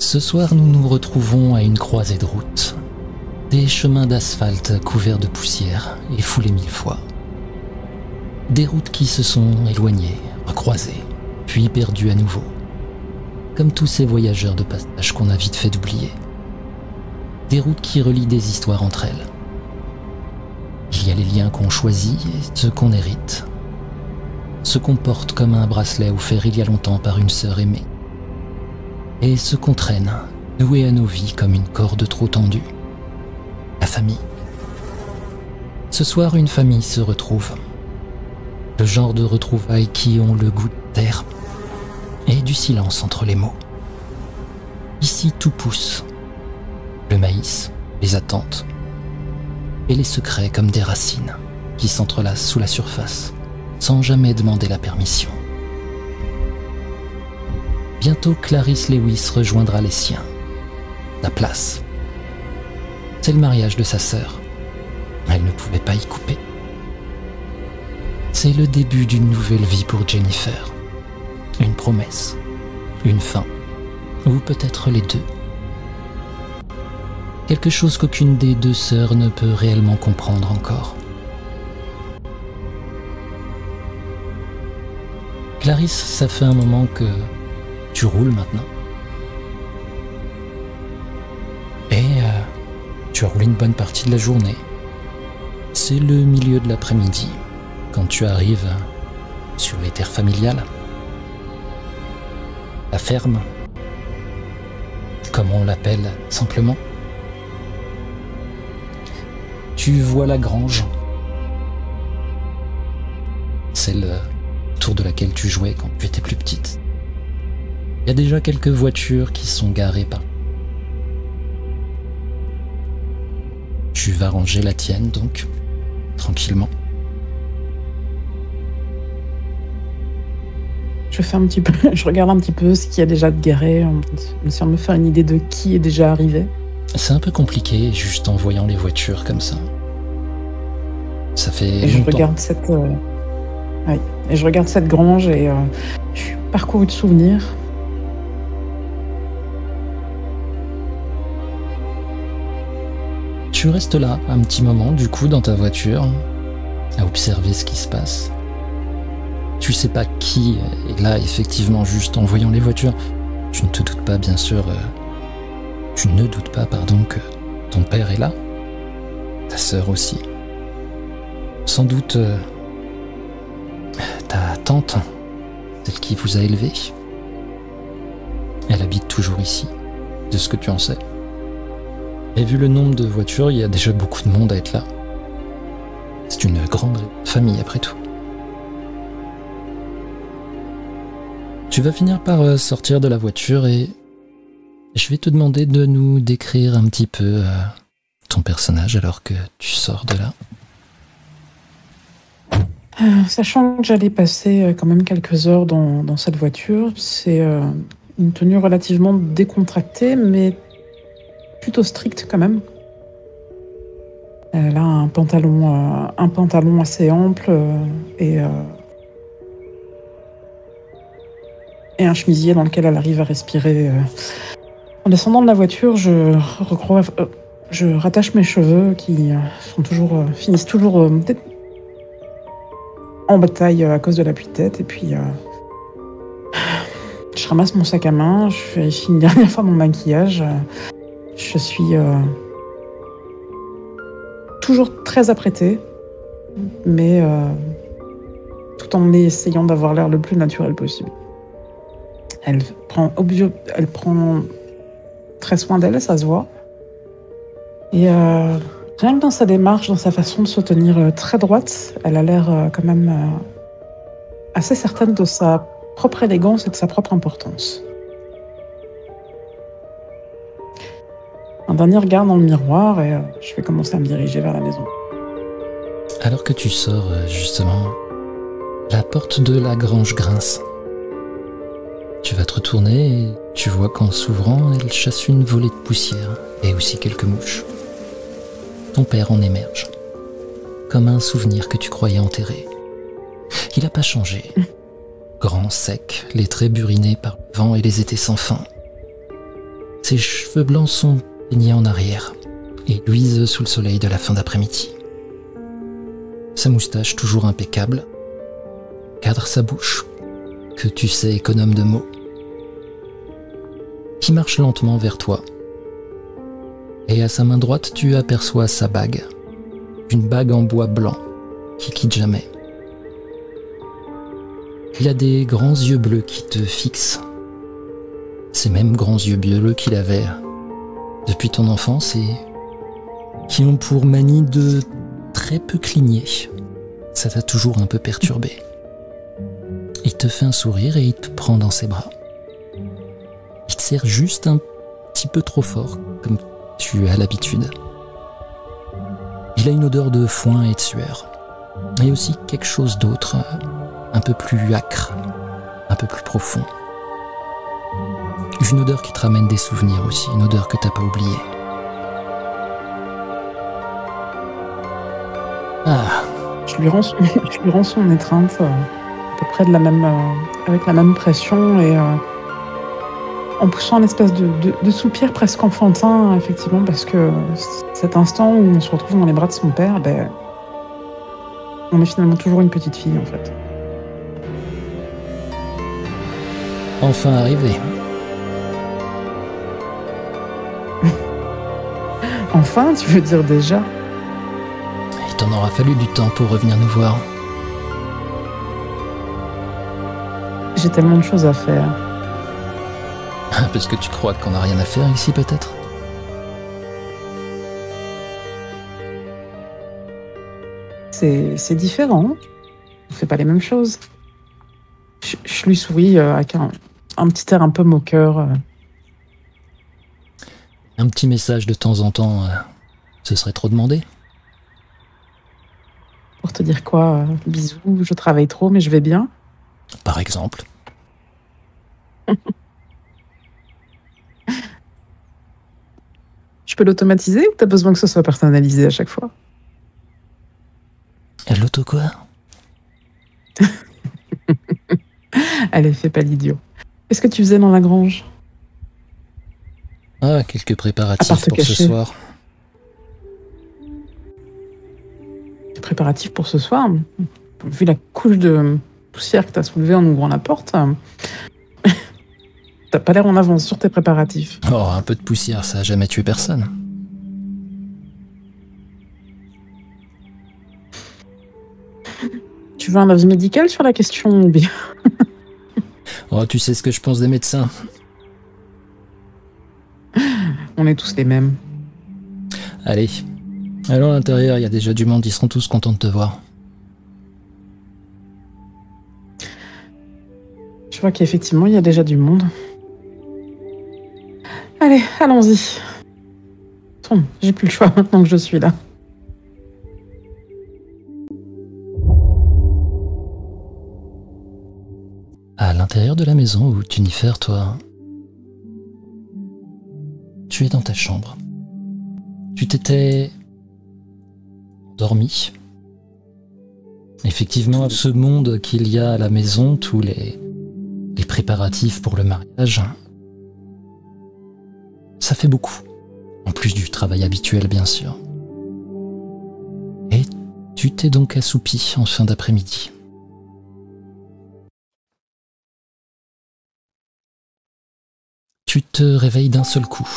Ce soir, nous nous retrouvons à une croisée de route. Des chemins d'asphalte couverts de poussière et foulés 1000 fois. Des routes qui se sont éloignées, recroisées, puis perdues à nouveau. Comme tous ces voyageurs de passage qu'on a vite fait d'oublier. Des routes qui relient des histoires entre elles. Il y a les liens qu'on choisit et ceux qu'on hérite. Ceux qu'on porte comme un bracelet offert il y a longtemps par une sœur aimée. Et ceux qu'on traîne, noués à nos vies comme une corde trop tendue. La famille. Ce soir, une famille se retrouve. Le genre de retrouvailles qui ont le goût de terre et du silence entre les mots. Ici, tout pousse. Le maïs, les attentes et les secrets comme des racines qui s'entrelacent sous la surface sans jamais demander la permission. Bientôt, Clarisse Lewis rejoindra les siens. La place. C'est le mariage de sa sœur. Elle ne pouvait pas y couper. C'est le début d'une nouvelle vie pour Jennifer. Une promesse, une fin, ou peut-être les deux. Quelque chose qu'aucune des deux sœurs ne peut réellement comprendre encore. Clarisse, ça fait un moment que tu roules maintenant. Et tu as roulé une bonne partie de la journée. C'est le milieu de l'après-midi, quand tu arrives sur les terres familiales. La ferme, comme on l'appelle simplement. Tu vois la grange, celle autour de laquelle tu jouais quand tu étais plus petite. Il y a déjà quelques voitures qui sont garées par. Tu vas ranger la tienne donc, tranquillement. Je regarde un petit peu ce qu'il y a déjà de garé, en essayant de me faire une idée de qui est déjà arrivé. C'est un peu compliqué juste en voyant les voitures comme ça. Ça fait et longtemps. Je regarde cette grange et je suis parcouru de souvenirs. Tu restes là un petit moment du coup dans ta voiture à observer ce qui se passe. Tu sais pas qui est là effectivement juste en voyant les voitures. Tu ne te doutes pas bien sûr. Tu ne doutes pas pardon que ton père est là. Ta sœur aussi. Sans doute ta tante, celle qui vous a élevé. Elle habite toujours ici, de ce que tu en sais. Et vu le nombre de voitures, il y a déjà beaucoup de monde à être là. C'est une grande famille après tout. Tu vas finir par sortir de la voiture et je vais te demander de nous décrire un petit peu ton personnage alors que tu sors de là. Sachant que j'allais passer quand même quelques heures dans cette voiture, c'est une tenue relativement décontractée, mais plutôt stricte quand même. Elle a un pantalon assez ample et un chemisier dans lequel elle arrive à respirer. En descendant de la voiture, je rattache mes cheveux qui finissent toujours en bataille à cause de l'appui de tête, et puis je ramasse mon sac à main, je vérifie une dernière fois mon maquillage. Je suis toujours très apprêtée, mais tout en essayant d'avoir l'air le plus naturel possible. Elle prend très soin d'elle, ça se voit. Et rien que dans sa démarche, dans sa façon de se tenir très droite, elle a l'air quand même assez certaine de sa propre élégance et de sa propre importance. Un dernier regard dans le miroir et je vais commencer à me diriger vers la maison. Alors que tu sors, justement, la porte de la grange grince. Tu vas te retourner et tu vois qu'en s'ouvrant, elle chasse une volée de poussière et aussi quelques mouches. Ton père en émerge, comme un souvenir que tu croyais enterré. Il n'a pas changé. Grand, sec, les traits burinés par le vent et les étés sans fin. Ses cheveux blancs sont peignés en arrière et luisent sous le soleil de la fin d'après-midi. Sa moustache, toujours impeccable, cadre sa bouche, que tu sais économe de mots, qui marche lentement vers toi. Et à sa main droite, tu aperçois sa bague, une bague en bois blanc qui quitte jamais. Il a des grands yeux bleus qui te fixent, ces mêmes grands yeux bleus qu'il avait depuis ton enfance et qui ont pour manie de très peu cligner. Ça t'a toujours un peu perturbé. Il te fait un sourire et il te prend dans ses bras. Il te serre juste un petit peu trop fort, comme tu as l'habitude. Il a une odeur de foin et de sueur, et aussi quelque chose d'autre, un peu plus âcre, un peu plus profond. Une odeur qui te ramène des souvenirs aussi, une odeur que t'as pas oubliée. Ah. Je lui rends son étreinte à peu près avec la même pression et en poussant une espèce de soupir presque enfantin, effectivement, parce que cet instant où on se retrouve dans les bras de son père, on est finalement toujours une petite fille, en fait. Enfin arrivé. Enfin, tu veux dire déjà? Il t'en aura fallu du temps pour revenir nous voir. J'ai tellement de choses à faire. Parce que tu crois qu'on n'a rien à faire ici, peut-être? C'est différent. On fait pas les mêmes choses. Je lui souris avec un petit air un peu moqueur. Un petit message de temps en temps, ce serait trop demandé. Pour te dire quoi? Bisous, je travaille trop, mais je vais bien. Par exemple. Je peux l'automatiser ou t'as besoin que ce soit personnalisé à chaque fois? L'auto quoi? Allez, fais pas l'idiot. Qu'est-ce que tu faisais dans la grange? Ah, quelques préparatifs pour ce soir. Des préparatifs pour ce soir? Vu la couche de poussière que t'as soulevée en ouvrant la porte, t'as pas l'air en avance sur tes préparatifs. Oh, un peu de poussière, ça a jamais tué personne. Tu veux un avis médical sur la question ou bien? Oh, tu sais ce que je pense des médecins. On est tous les mêmes. Allez, allons à l'intérieur, il y a déjà du monde, ils seront tous contents de te voir. Je vois qu'effectivement, il y a déjà du monde. Allez, allons-y. Bon, j'ai plus le choix maintenant que je suis là. À l'intérieur de la maison où Jennifer, toi, tu es dans ta chambre. Tu t'étais endormi. Effectivement, ce monde qu'il y a à la maison, tous les préparatifs pour le mariage, ça fait beaucoup. En plus du travail habituel, bien sûr. Et tu t'es donc assoupi en fin d'après-midi. Tu te réveilles d'un seul coup.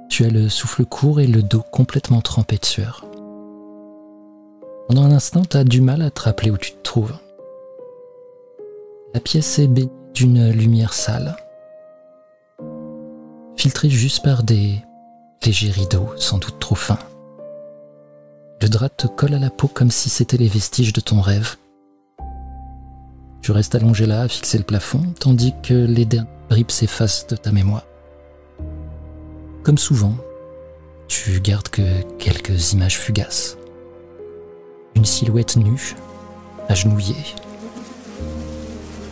Tu as le souffle court et le dos complètement trempé de sueur. Pendant un instant, tu as du mal à te rappeler où tu te trouves. La pièce est baignée d'une lumière sale, filtrée juste par des légers rideaux, sans doute trop fins. Le drap te colle à la peau comme si c'était les vestiges de ton rêve. Tu restes allongé là, à fixer le plafond, tandis que les dernières bribes s'effacent de ta mémoire. Comme souvent, tu gardes que quelques images fugaces. Une silhouette nue, agenouillée,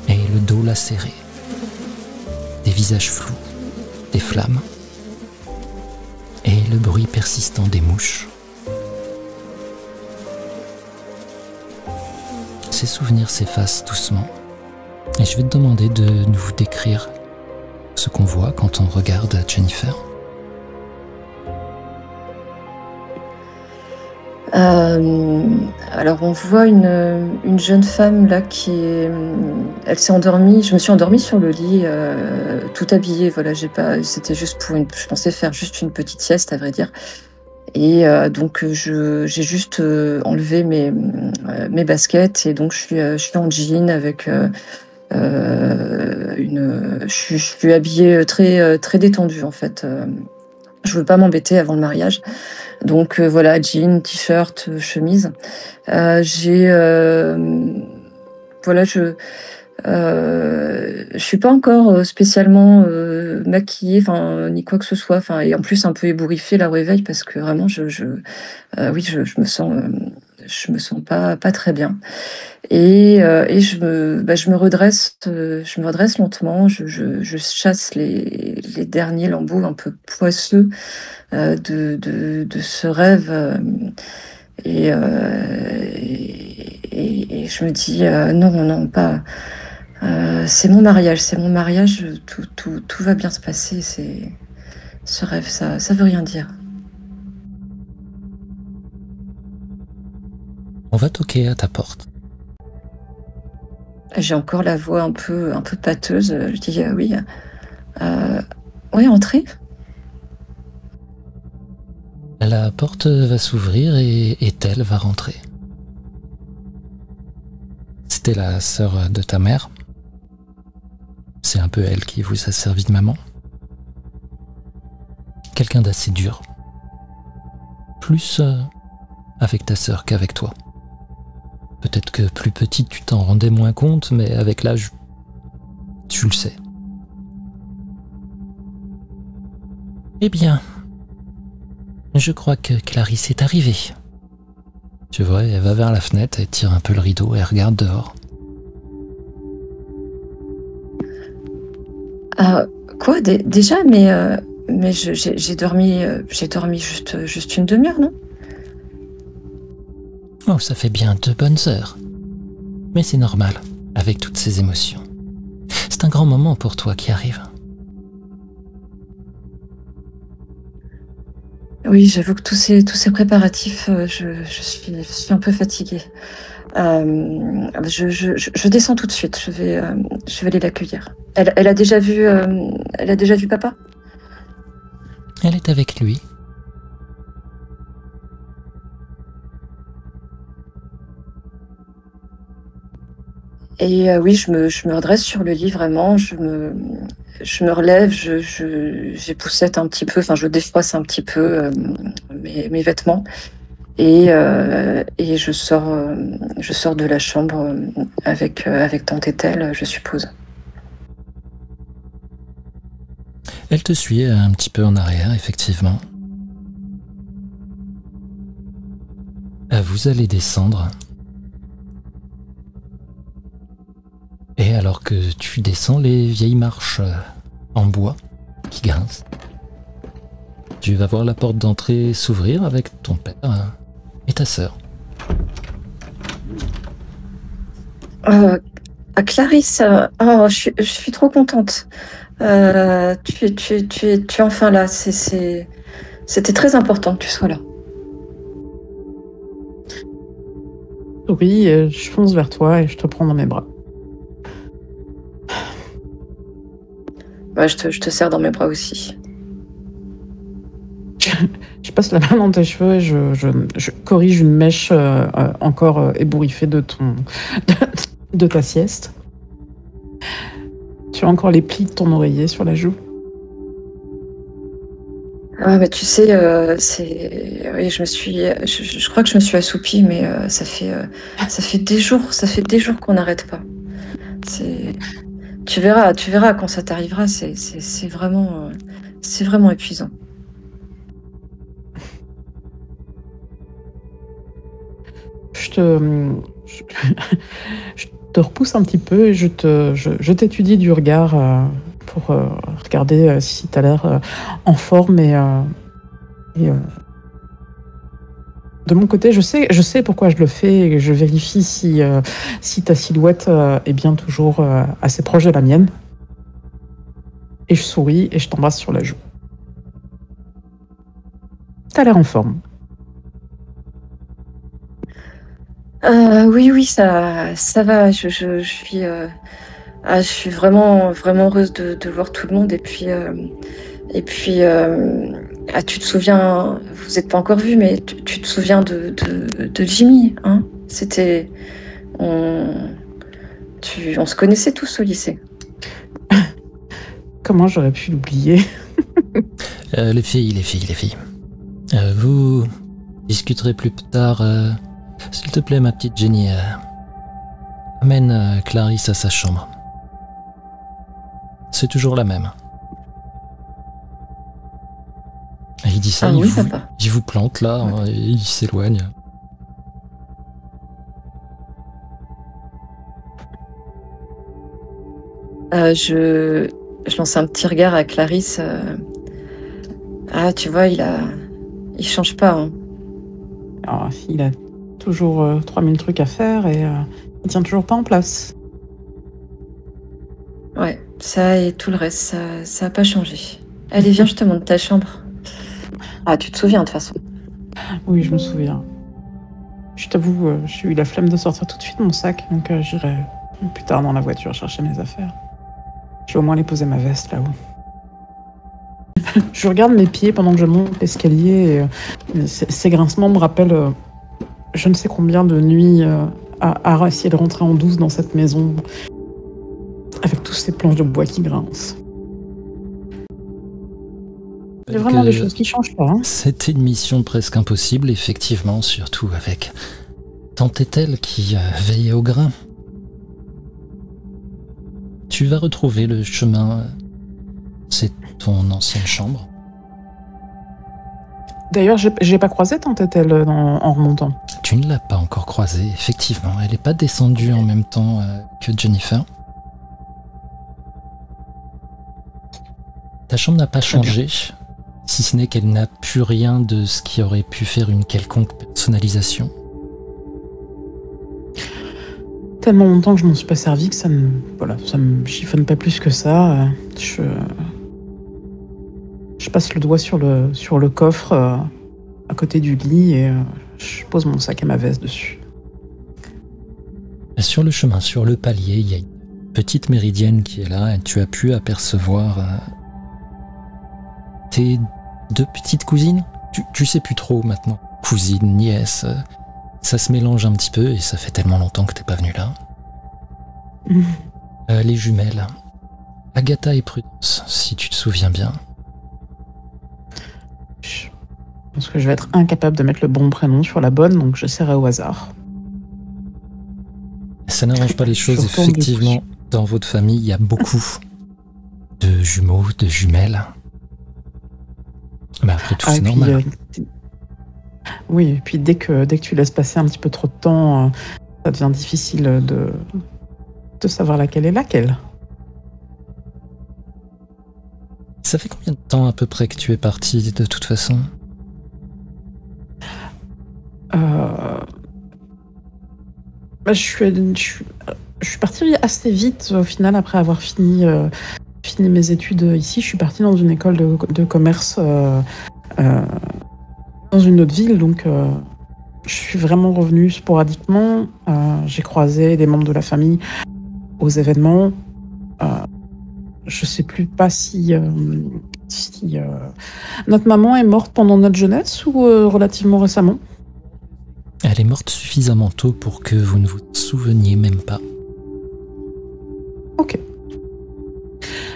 et le dos lacéré. Des visages flous, des flammes, et le bruit persistant des mouches. Ces souvenirs s'effacent doucement, et je vais te demander de nous décrire ce qu'on voit quand on regarde Jennifer? Alors on voit une jeune femme là elle s'est endormie. Je me suis endormie sur le lit, tout habillée. Voilà, c'était juste je pensais faire juste une petite sieste, à vrai dire. Et donc j'ai juste enlevé mes baskets et donc je suis en jean avec je suis habillée très détendue en fait. Je veux pas m'embêter avant le mariage. Donc voilà, jean, t-shirt, chemise. J'ai voilà, je suis pas encore spécialement maquillée, enfin ni quoi que ce soit. Enfin et en plus un peu ébouriffée là au réveil parce que vraiment oui je me sens pas très bien. Et je me redresse lentement. Je chasse les derniers lambeaux un peu poisseux de ce rêve. Et je me dis non, non, pas. C'est mon mariage, tout va bien se passer. Ce rêve, ça veut rien dire. On va toquer à ta porte. J'ai encore la voix un peu pâteuse. Je dis oui. Oui, entrez. La porte va s'ouvrir et Ethel va rentrer. C'était la sœur de ta mère. C'est un peu elle qui vous a servi de maman. Quelqu'un d'assez dur. Plus avec ta sœur qu'avec toi. Peut-être que plus petite tu t'en rendais moins compte, mais avec l'âge, tu le sais. Eh bien, je crois que Clarisse est arrivée. Tu vois, elle va vers la fenêtre, elle tire un peu le rideau et elle regarde dehors. Quoi déjà, mais j'ai dormi juste une demi-heure, non? Oh, ça fait bien 2 bonnes heures. Mais c'est normal, avec toutes ces émotions. C'est un grand moment pour toi qui arrive. Oui, j'avoue que tous ces préparatifs, je suis un peu fatiguée. Je descends tout de suite. Je vais aller l'accueillir. Elle a déjà vu papa? Elle est avec lui. Et oui, je me redresse sur le lit vraiment. Je me relève. J'époussette un petit peu. Enfin, je défroisse un petit peu mes vêtements. Et je sors de la chambre avec tante Ethel, je suppose. Elle te suit un petit peu en arrière, effectivement. Vous allez descendre. Et alors que tu descends les vieilles marches en bois qui grincent, tu vas voir la porte d'entrée s'ouvrir avec ton père et ta sœur. Clarisse, je suis trop contente. Tu es enfin là. C'était très important que tu sois là. Oui, je fonce vers toi et je te prends dans mes bras. Ouais, je te serre dans mes bras aussi. Je passe la main dans tes cheveux et je corrige une mèche encore ébouriffée de ta sieste. Tu as encore les plis de ton oreiller sur la joue. Ah, mais tu sais, oui, je crois que je me suis assoupie, mais ça fait des jours qu'on n'arrête pas. Tu verras quand ça t'arrivera, c'est vraiment épuisant. Je te repousse un petit peu et je t'étudie du regard pour regarder si tu as l'air en forme et de mon côté, je sais pourquoi je le fais et je vérifie si ta silhouette est bien toujours assez proche de la mienne. Et je souris et je t'embrasse sur la joue. T'as l'air en forme. Oui, ça va. Je suis vraiment, vraiment heureuse de voir tout le monde. Tu te souviens, vous n'êtes pas encore vu, mais tu te souviens de Jimmy, hein? On, on se connaissait tous au lycée. Comment j'aurais pu l'oublier? Les filles. Vous discuterez plus tard. S'il te plaît, ma petite Jenny, amène Clarisse à sa chambre. C'est toujours la même. Et il dit ça, papa. Il vous plante là, hein, et il s'éloigne. Je lance un petit regard à Clarisse. Tu vois, il change pas, hein. Alors, il a toujours 3000 trucs à faire et il tient toujours pas en place. Ouais, ça et tout le reste, ça a pas changé. Allez, viens, je te montre ta chambre. Tu te souviens de toute façon. Oui, je me souviens. Je t'avoue, j'ai eu la flemme de sortir tout de suite mon sac, donc j'irai plus tard dans la voiture chercher mes affaires. Je vais au moins aller poser ma veste là-haut. Je regarde mes pieds pendant que je monte l'escalier et ces grincements me rappellent je ne sais combien de nuits à essayer de rentrer en douce dans cette maison avec tous ces planches de bois qui grincent. Il y a vraiment des choses qui changent pas. Hein. C'était une mission presque impossible, effectivement, surtout avec tant est-elle qui veillait au grain. Tu vas retrouver le chemin. C'est ton ancienne chambre. D'ailleurs, j'ai pas croisé tant est-elle en remontant. Tu ne l'as pas encore croisée, effectivement. Elle n'est pas descendue en même temps que Jennifer. Ta chambre n'a pas changé, si ce n'est qu'elle n'a plus rien de ce qui aurait pu faire une quelconque personnalisation. Tellement longtemps que je m'en suis pas servi que ça me chiffonne pas plus que ça. Je passe le doigt sur le coffre à côté du lit et je pose mon sac et ma veste dessus. Sur le chemin, sur le palier, il y a une petite méridienne qui est là et tu as pu apercevoir tes deux petites cousines. Tu sais plus trop maintenant. Cousine, nièce, ça se mélange un petit peu et ça fait tellement longtemps que t'es pas venu là. Les jumelles, Agatha et Prudence, si tu te souviens bien. Je pense que je vais être incapable de mettre le bon prénom sur la bonne, donc j'essaierai au hasard. Ça n'arrange pas les choses, effectivement. Dans votre famille, il y a beaucoup de jumeaux, de jumelles. Mais après tout, c'est normal. Oui, et puis dès que tu laisses passer un petit peu trop de temps, ça devient difficile de savoir laquelle est laquelle. Ça fait combien de temps à peu près que tu es parti de toute façon? Je suis partie assez vite au final après avoir fini mes études ici. Je suis partie dans une école de commerce dans une autre ville, donc je suis vraiment revenue sporadiquement. J'ai croisé des membres de la famille aux événements. Je sais plus pas si notre maman est morte pendant notre jeunesse ou relativement récemment. Elle est morte suffisamment tôt pour que vous ne vous souveniez même pas. Ok.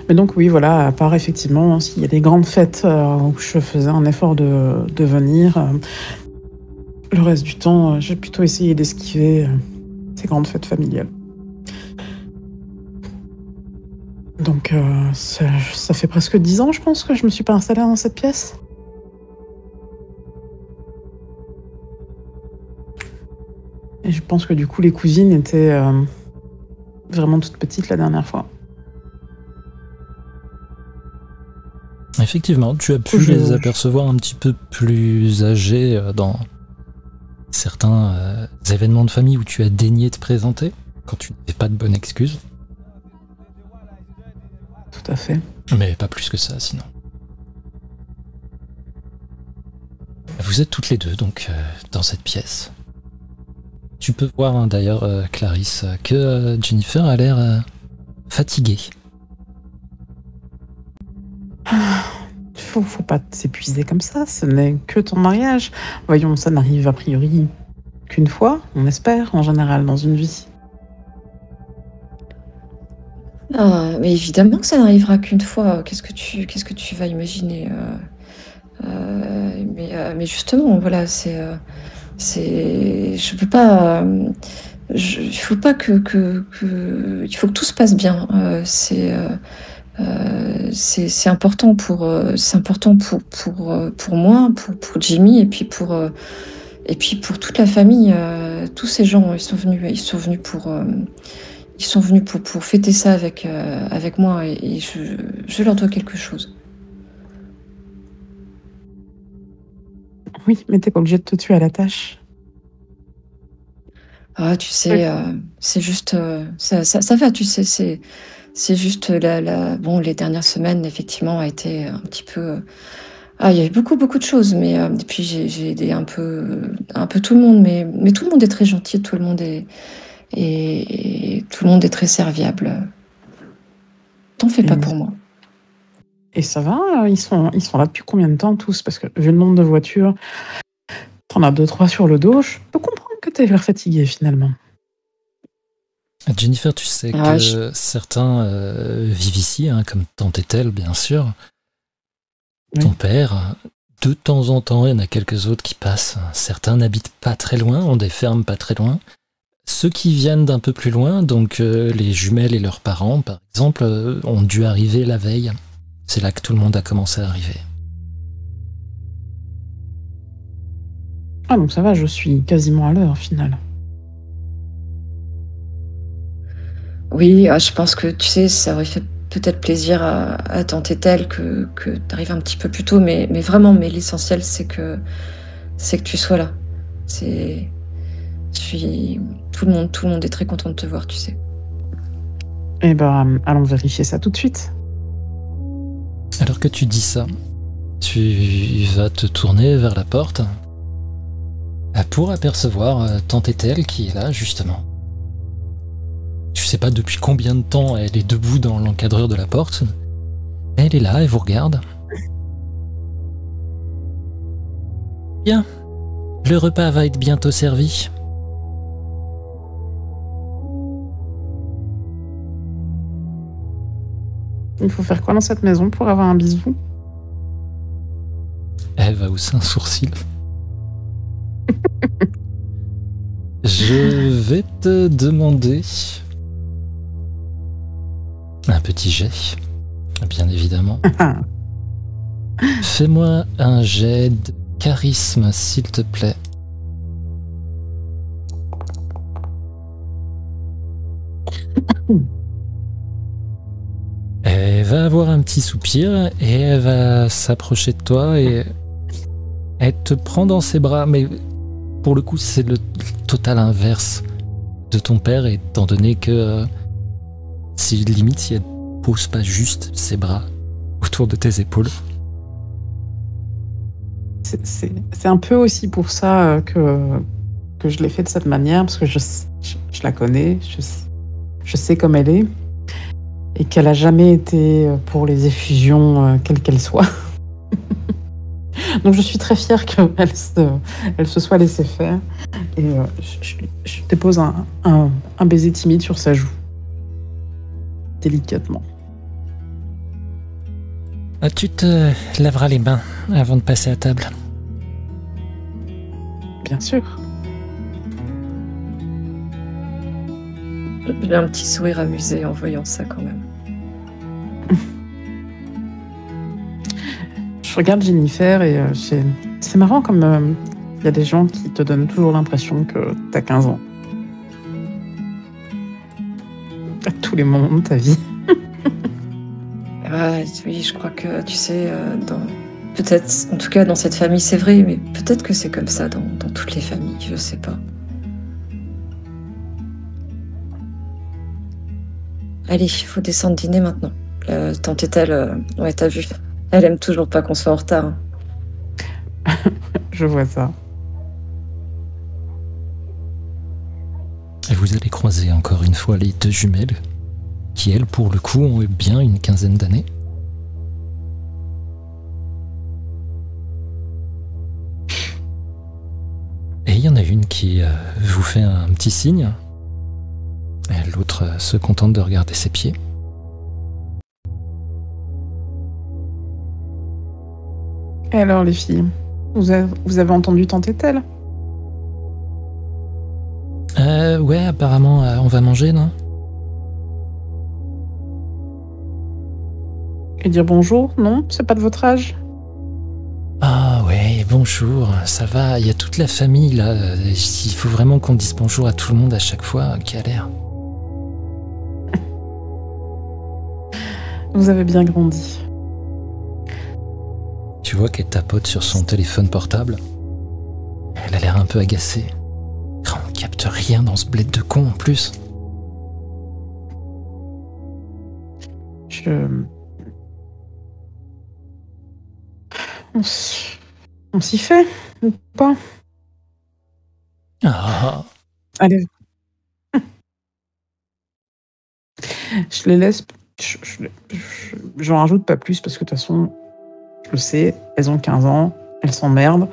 Mais donc oui, voilà, à part effectivement, s'il y a des grandes fêtes où je faisais un effort de venir, le reste du temps, j'ai plutôt essayé d'esquiver ces grandes fêtes familiales. Donc ça fait presque 10 ans, je pense, que je me suis pas installée dans cette pièce. Et je pense que du coup, les cousines étaient vraiment toutes petites la dernière fois. Effectivement, tu as pu les apercevoir un petit peu plus âgées dans certains événements de famille où tu as daigné te présenter, quand tu n'avais pas de bonne excuse. Tout à fait. Mais pas plus que ça, sinon. Vous êtes toutes les deux, donc, dans cette pièce. Tu peux voir, hein, d'ailleurs, Clarisse, que Jennifer a l'air fatiguée. Faut pas s'épuiser comme ça, ce n'est que ton mariage. Voyons, ça n'arrive a priori qu'une fois, on espère, en général, dans une vie. Ah, mais évidemment que ça n'arrivera qu'une fois. Qu'est-ce que tu vas imaginer mais justement, voilà, je peux pas. Il faut pas il faut que tout se passe bien. C'est important pour moi, pour Jimmy, et puis pour toute la famille. Tous ces gens, ils sont venus pour fêter ça avec moi, et je leur dois quelque chose. Oui, mais t'es pas obligé de te tuer à la tâche. Ah, tu sais, c'est juste, ça va, tu sais, c'est juste bon, les dernières semaines, effectivement, a été un petit peu. Ah, il y avait beaucoup, beaucoup de choses, mais et puis j'ai aidé un peu tout le monde, mais tout le monde est très gentil, tout le monde et tout le monde est très serviable. T'en fais pas Et, pour moi. et ça va, ils sont là depuis combien de temps tous? Parce que vu le nombre de voitures, t'en as 2-3 sur le dos, je peux comprendre que t'aies l'air fatigué finalement. Jennifer, tu sais Ah, que certains vivent ici, hein, comme tante Ethel, bien sûr. Oui. Ton père, de temps en temps, il y en a quelques autres qui passent. Certains n'habitent pas très loin, ont des fermes pas très loin. Ceux qui viennent d'un peu plus loin, donc les jumelles et leurs parents, par exemple, ont dû arriver la veille. C'est là que tout le monde a commencé à arriver. Ah donc ça va, je suis quasiment à l'heure au final. oui, je pense que, tu sais, ça aurait fait peut-être plaisir à tante Ethel que tu arrives un petit peu plus tôt, mais vraiment, mais l'essentiel, c'est que tu sois là. C'est, tout le monde est très content de te voir, tu sais. Eh ben, allons vérifier ça tout de suite. Alors que tu dis ça, tu vas te tourner vers la porte pour apercevoir tante Ethel qui est là, justement. Tu sais pas depuis combien de temps elle est debout dans l'encadreur de la porte. Elle est là, elle vous regarde. Bien, le repas va être bientôt servi. Il faut faire quoi dans cette maison pour avoir un bisou? Elle va hausser un sourcil. Je vais te demander un petit jet, bien évidemment. Fais-moi un jet de charisme, s'il te plaît. Elle va avoir un petit soupir et elle va s'approcher de toi et elle te prend dans ses bras, mais pour le coup c'est le total inverse de ton père, étant donné que si limite si elle pose pas juste ses bras autour de tes épaules. C'est un peu aussi pour ça que je l'ai fait de cette manière, parce que je la connais, je sais comme elle est, et qu'elle a jamais été pour les effusions, quelles qu'elles soient. Donc je suis très fière qu'elle se soit laissée faire, et je dépose un baiser timide sur sa joue, délicatement. Tu te laveras les mains avant de passer à table. Bien sûr. J'ai un petit sourire amusé en voyant ça quand même. Je regarde Jennifer et c'est marrant comme il y a des gens qui te donnent toujours l'impression que t'as 15 ans. À tous les moments de ta vie. Ah, oui, je crois que, tu sais, peut-être, en tout cas dans cette famille, c'est vrai, mais peut-être que c'est comme ça dans toutes les familles, je sais pas. Allez, il faut descendre dîner maintenant. Tante Ethel, ouais, t'as vu, elle aime toujours pas qu'on soit en retard, hein. Je vois ça. Et vous allez croiser encore une fois les deux jumelles, qui elles, pour le coup, ont eu bien une quinzaine d'années. Et il y en a une qui vous fait un petit signe, et l'autre se contente de regarder ses pieds. Et alors, les filles, vous avez entendu Tante Ethel? Ouais, apparemment, on va manger, non? Et dire bonjour, non? C'est pas de votre âge? Ah ouais, bonjour, ça va, il y a toute la famille là. Il faut vraiment qu'on dise bonjour à tout le monde à chaque fois, quelle l'air. Vous avez bien grandi. Tu vois qu'elle tapote sur son téléphone portable. Elle a l'air un peu agacée. On capte rien dans ce bled de con en plus. On s'y fait, ou pas? Ah, Allez. Je les laisse. J'en rajoute pas plus parce que de toute façon, je le sais, elles ont 15 ans, elles s'emmerdent.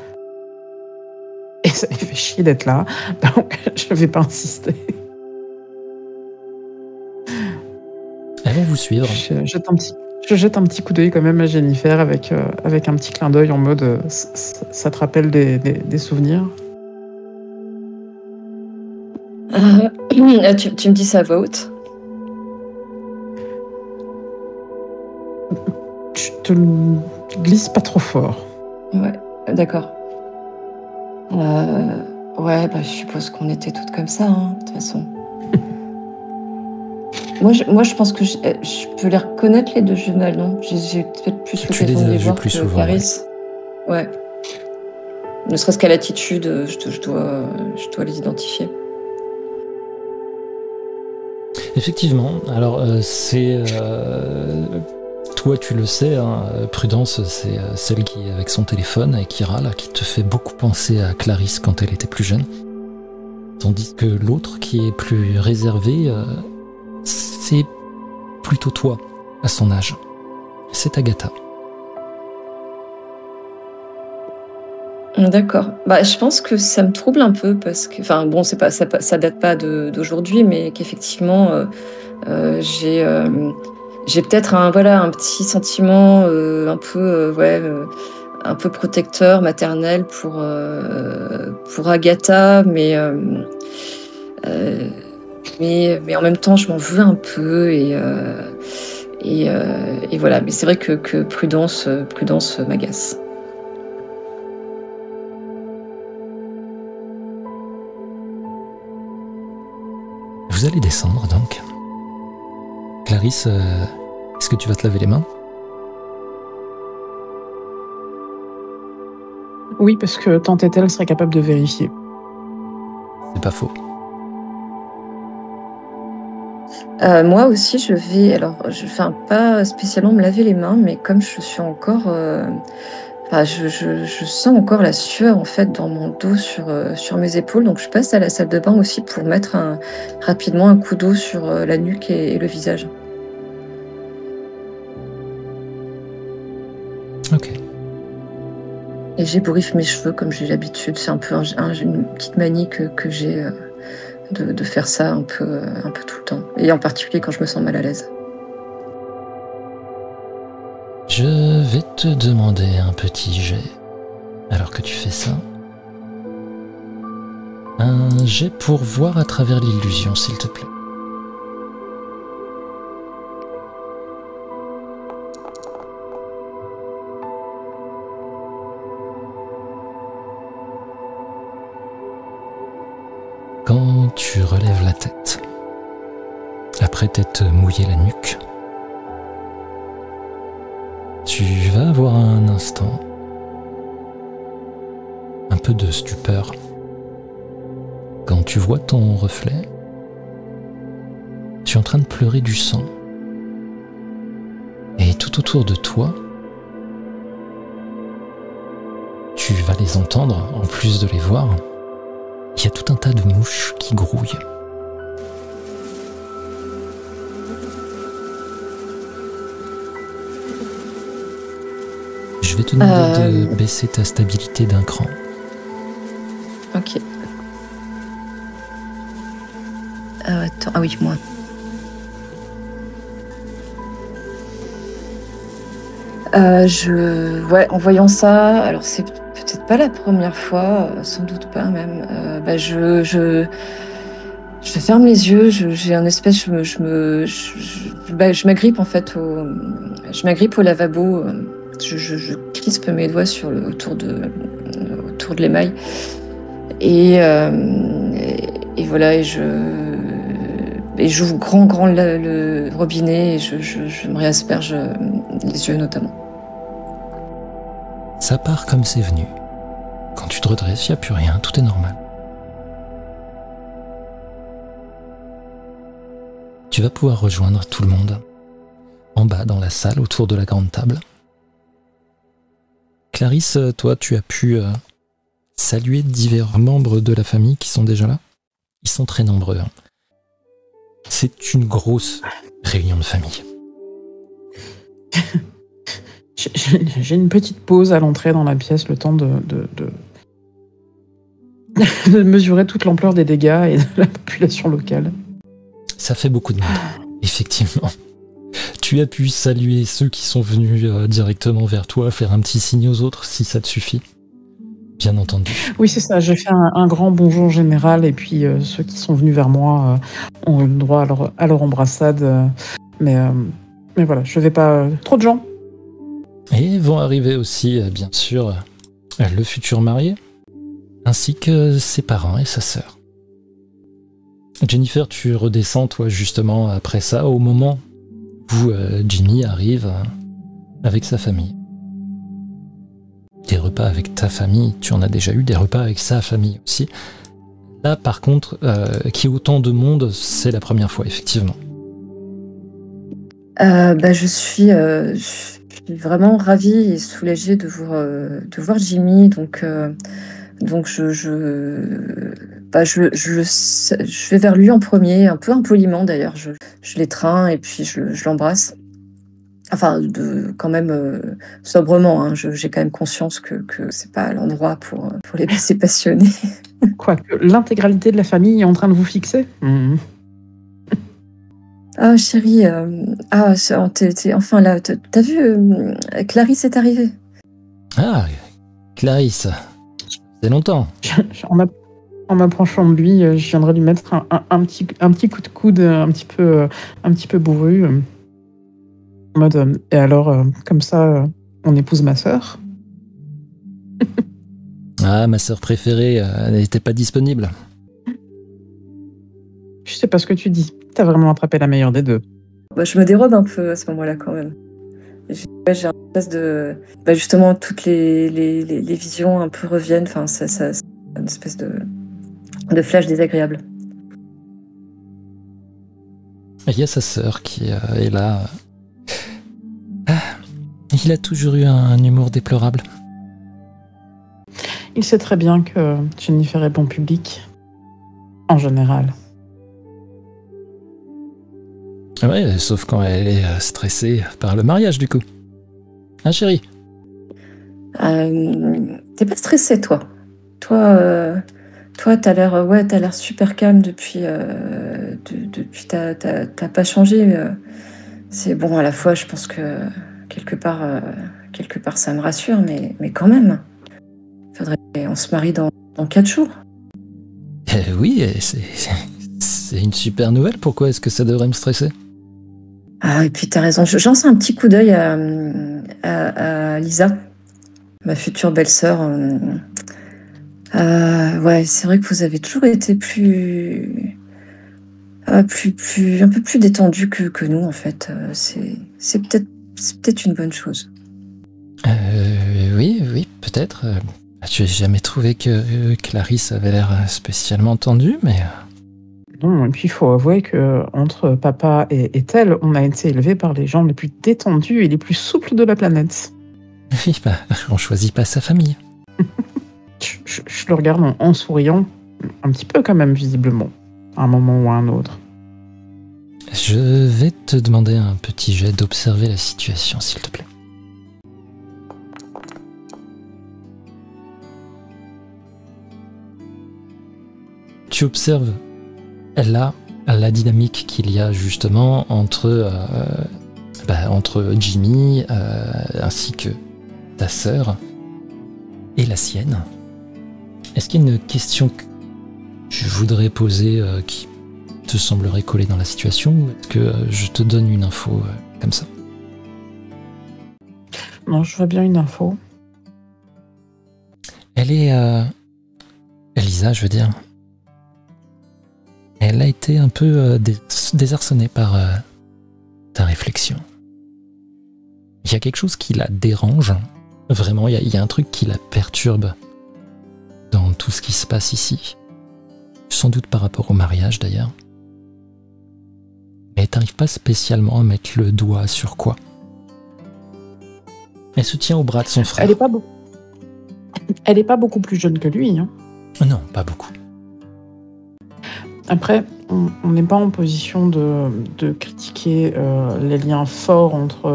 Et ça les fait chier d'être là. Donc, je vais pas insister. elles vont vous suivre. Je jette un petit coup d'œil quand même à Jennifer avec un petit clin d'œil en mode ça te rappelle des souvenirs. Tu me dis ça à voix haute? Je te glisse pas trop fort. Ouais, d'accord. Ouais, bah, je suppose qu'on était toutes comme ça, hein, de toute façon. Moi, je pense que je peux les reconnaître, les deux jumelles, non? J'ai peut-être plus Tu les l'occasion de as les vues voir plus que souvent, Clarisse. Ouais. Ne serait-ce qu'à l'attitude, je dois les identifier. Effectivement, alors toi tu le sais, hein, Prudence c'est celle qui est avec son téléphone et qui râle, qui te fait beaucoup penser à Clarisse quand elle était plus jeune. Tandis que l'autre qui est plus réservé, c'est plutôt toi, à son âge. C'est Agatha. D'accord. Bah, je pense que ça me trouble un peu parce que, enfin bon, ça date pas d'aujourd'hui, mais qu'effectivement, j'ai peut-être un petit sentiment un peu, un peu protecteur, maternel pour Agatha, mais en même temps, je m'en veux un peu et voilà. Mais c'est vrai que Prudence m'agace. Vous allez descendre donc. Clarisse, est-ce que tu vas te laver les mains? Oui, parce que Tante Ethel serait capable de vérifier. C'est pas faux. Moi aussi, je vais pas spécialement me laver les mains, mais comme je suis encore, je sens encore la sueur en fait dans mon dos sur mes épaules, donc je passe à la salle de bain aussi pour mettre rapidement un coup d'eau sur la nuque et le visage. Ok. Et j'ébouriffe mes cheveux comme j'ai l'habitude. C'est un peu une petite manie que j'ai de faire ça un peu tout le temps. Et en particulier quand je me sens mal à l'aise. Je vais te demander un petit jet. Alors que tu fais ça. Un jet pour voir à travers l'illusion, s'il te plaît. Quand tu relèves la tête, après t'être mouillé la nuque, tu vas avoir un instant un peu de stupeur quand tu vois ton reflet. Tu es en train de pleurer du sang tout autour de toi, tu vas les entendre en plus de les voir. Il y a tout un tas de mouches qui grouillent. Je vais te demander de baisser ta stabilité d'un cran. Ok. Attends, ah oui, moi. Ouais, en voyant ça, alors c'est peut-être pas la première fois, sans doute pas même. Je ferme les yeux, j'ai un espèce, je m'agrippe en fait je m'agrippe au lavabo. Je crispe mes doigts autour de l'émail et voilà, et j'ouvre grand le robinet et je me réasperge les yeux notamment. Ça part comme c'est venu. Quand tu te redresses, il n'y a plus rien, tout est normal. Tu vas pouvoir rejoindre tout le monde en bas dans la salle autour de la grande table. Clarisse, toi, tu as pu saluer divers membres de la famille qui sont déjà là. Ils sont très nombreux. C'est une grosse réunion de famille. J'ai une petite pause à l'entrée dans la pièce, le temps de mesurer toute l'ampleur des dégâts et de la population locale. Ça fait beaucoup de monde, effectivement. Tu as pu saluer ceux qui sont venus directement vers toi, faire un petit signe aux autres, si ça te suffit. Bien entendu. Oui, c'est ça. J'ai fait un grand bonjour général et puis ceux qui sont venus vers moi ont eu le droit à leur embrassade. Mais voilà, je vais pas... trop de gens. Et vont arriver aussi, bien sûr, le futur marié, ainsi que ses parents et sa sœur. Jennifer, tu redescends, toi, justement, après ça, au moment où Jimmy arrive avec sa famille. Des repas avec ta famille, tu en as déjà eu, des repas avec sa famille aussi. Là, par contre, qu'il y ait autant de monde, c'est la première fois, effectivement. Je suis vraiment ravie et soulagée de voir Jimmy. Donc je vais vers lui en premier, un peu impoliment d'ailleurs. Je l'étreins et puis je l'embrasse. Enfin, quand même sobrement. Hein. J'ai quand même conscience que c'est pas l'endroit pour les laisser passionnés. Quoi, que l'intégralité de la famille est en train de vous fixer ? Ah chérie, enfin là, t'as vu, Clarisse est arrivée. Ah, Clarisse, c'est longtemps. En m'approchant de lui, je viendrai lui mettre un petit coup de coude un petit peu bourru. En mode, et alors, comme ça, on épouse ma sœur. Ah, ma sœur préférée, elle n'était pas disponible. Je sais pas ce que tu dis. T'as vraiment attrapé la meilleure des deux. Je me dérobe un peu à ce moment-là quand même. J'ai un espèce de... justement, toutes les visions un peu reviennent. Enfin, ça une espèce de flash désagréable. Il y a sa sœur qui est là. Il a toujours eu un humour déplorable. Il sait très bien que Jennifer est bon public. En général. Ouais, sauf quand elle est stressée par le mariage, du coup. Hein, chérie ? T'es pas stressée, toi. Toi, t'as l'air super calme depuis t'as pas changé. C'est bon, à la fois, je pense que quelque part, ça me rassure, mais quand même. On se marie dans 4 jours. Oui, c'est une super nouvelle. Pourquoi est-ce que ça devrait me stresser ? Ah, et puis t'as raison. Je lance un petit coup d'œil à Lisa, ma future belle-sœur. Ouais, c'est vrai que vous avez toujours été un peu plus détendu que nous, en fait. C'est peut-être une bonne chose. Oui, peut-être. Tu n'as jamais trouvé que Clarisse avait l'air spécialement tendue, mais... Non, et puis il faut avouer que entre papa et elle, on a été élevés par les gens les plus détendus et les plus souples de la planète. Oui, bah, on choisit pas sa famille. Je le regarde en souriant, un petit peu quand même, visiblement, à un moment ou à un autre. Je vais te demander un petit jet d'observer la situation, s'il te plaît. Tu observes là la dynamique qu'il y a justement entre Jimmy ainsi que ta sœur et la sienne. Est-ce qu'il y a une question que tu voudrais poser qui te semblerait coller dans la situation, ou est-ce que je te donne une info comme ça? Non, je veux bien une info. Elle est... Elisa, je veux dire. Elle a été un peu désarçonnée par ta réflexion. Il y a quelque chose qui la dérange. Vraiment, il y a un truc qui la perturbe dans tout ce qui se passe ici. Sans doute par rapport au mariage, d'ailleurs. Mais t'arrives pas spécialement à mettre le doigt sur quoi. Elle se tient au bras de son frère. Elle est pas beaucoup plus jeune que lui, hein. Non, pas beaucoup. Après, on n'est pas en position de critiquer les liens forts entre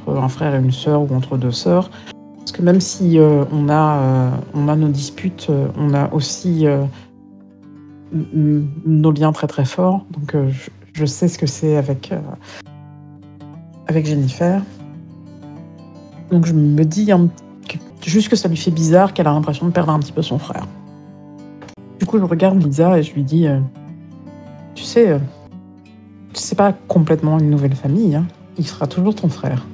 un frère et une sœur ou entre deux sœurs. Parce que même si on a nos disputes, on a aussi nos liens très très forts. Donc je sais ce que c'est avec Jennifer. Donc je me dis juste que ça lui fait bizarre qu'elle a l'impression de perdre un petit peu son frère. Du coup, je regarde Lisa et je lui dis tu sais, c'est pas complètement une nouvelle famille, hein. Il sera toujours ton frère.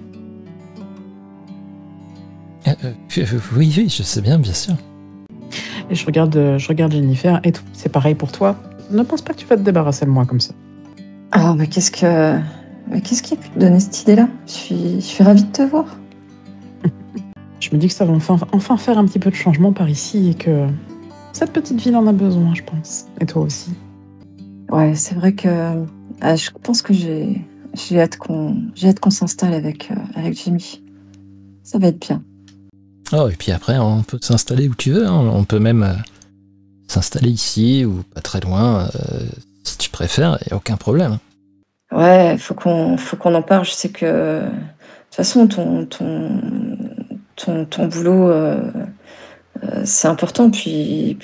Oui, je sais bien sûr. Et je regarde Jennifer et tout. C'est pareil pour toi. Ne pense pas que tu vas te débarrasser de moi comme ça. Oh, mais qu'est-ce qui a pu te donner cette idée-là? Je suis ravie de te voir. Je me dis que ça va enfin faire un petit peu de changement par ici et que cette petite ville en a besoin, je pense. Et toi aussi. Ouais, c'est vrai que je pense que j'ai hâte qu'on s'installe avec Jimmy. Ça va être bien. Oh, et puis après, on peut s'installer où tu veux. Hein. On peut même s'installer ici ou pas très loin, si tu préfères, il n'y a aucun problème. Ouais, faut qu'on en parle. Je sais que de toute façon, ton boulot, c'est important. Puis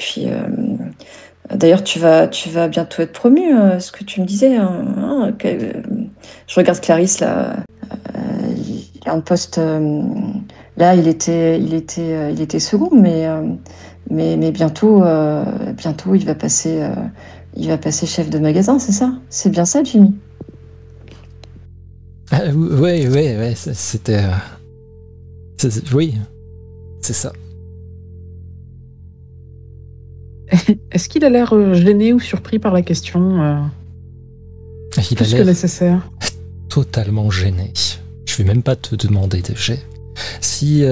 d'ailleurs, tu vas bientôt être promu, ce que tu me disais. Hein, je regarde Clarisse là. Il est en poste. Là, il était second, mais bientôt, il va passer chef de magasin, c'est ça? C'est bien ça, Jimmy? Ouais, c'était... oui, c'est ça. Est-ce qu'il a l'air gêné ou surpris par la question Il plus que nécessaire? Totalement gêné. Je vais même pas te demander de jet. Si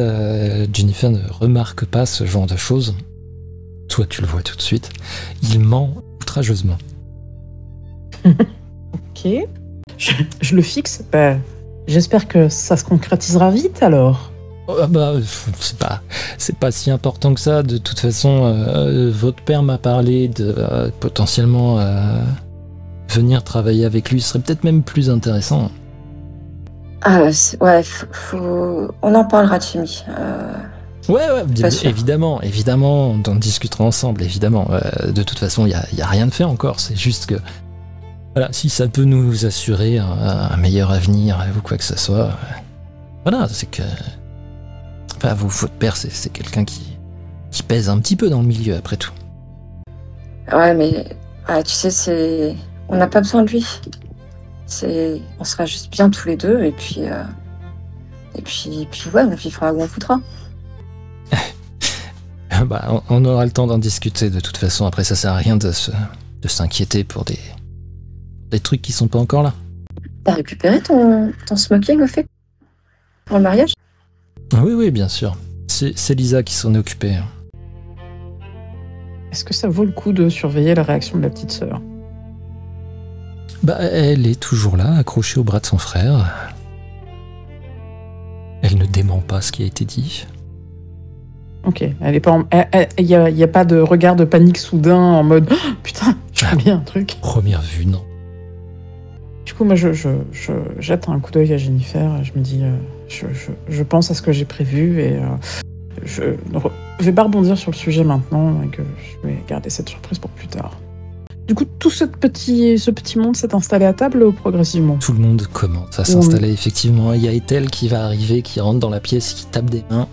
Jennifer ne remarque pas ce genre de choses, toi tu le vois tout de suite, il ment outrageusement. Ok. Je le fixe. Bah, j'espère que ça se concrétisera vite alors. C'est pas si important que ça. De toute façon, votre père m'a parlé de potentiellement venir travailler avec lui. Ce serait peut-être même plus intéressant. Ah ouais, on en parlera, Jimmy. Ouais, évidemment, on en discutera ensemble, évidemment. De toute façon, il y a rien de fait encore. C'est juste que, voilà, si ça peut nous assurer un meilleur avenir ou quoi que ce soit, voilà, c'est que, enfin, votre père, c'est quelqu'un qui pèse un petit peu dans le milieu, après tout. Ouais, mais tu sais, on n'a pas besoin de lui. On sera juste bien tous les deux, et puis ouais, on fera où on foutra. On aura le temps d'en discuter de toute façon. Après, ça sert à rien de s'inquiéter pour des trucs qui sont pas encore là. T'as récupéré ton smoking au fait pour le mariage? Oui, bien sûr. C'est Lisa qui s'en est occupée. Est-ce que ça vaut le coup de surveiller la réaction de la petite sœur? Elle est toujours là, accrochée au bras de son frère. Elle ne dément pas ce qui a été dit. Ok, elle est pas. Il y a pas de regard de panique soudain en mode oh, putain, j'ai oublié un truc. Première vue, non. Du coup, moi, je jette un coup d'œil à Jennifer. Je me dis, je pense à ce que j'ai prévu et je ne vais pas rebondir sur le sujet maintenant et que je vais garder cette surprise pour plus tard. Du coup, tout ce petit monde s'est installé à table ou progressivement? Tout le monde commence à s'installer, effectivement. Il y a Ethel qui va arriver, qui rentre dans la pièce, qui tape des mains.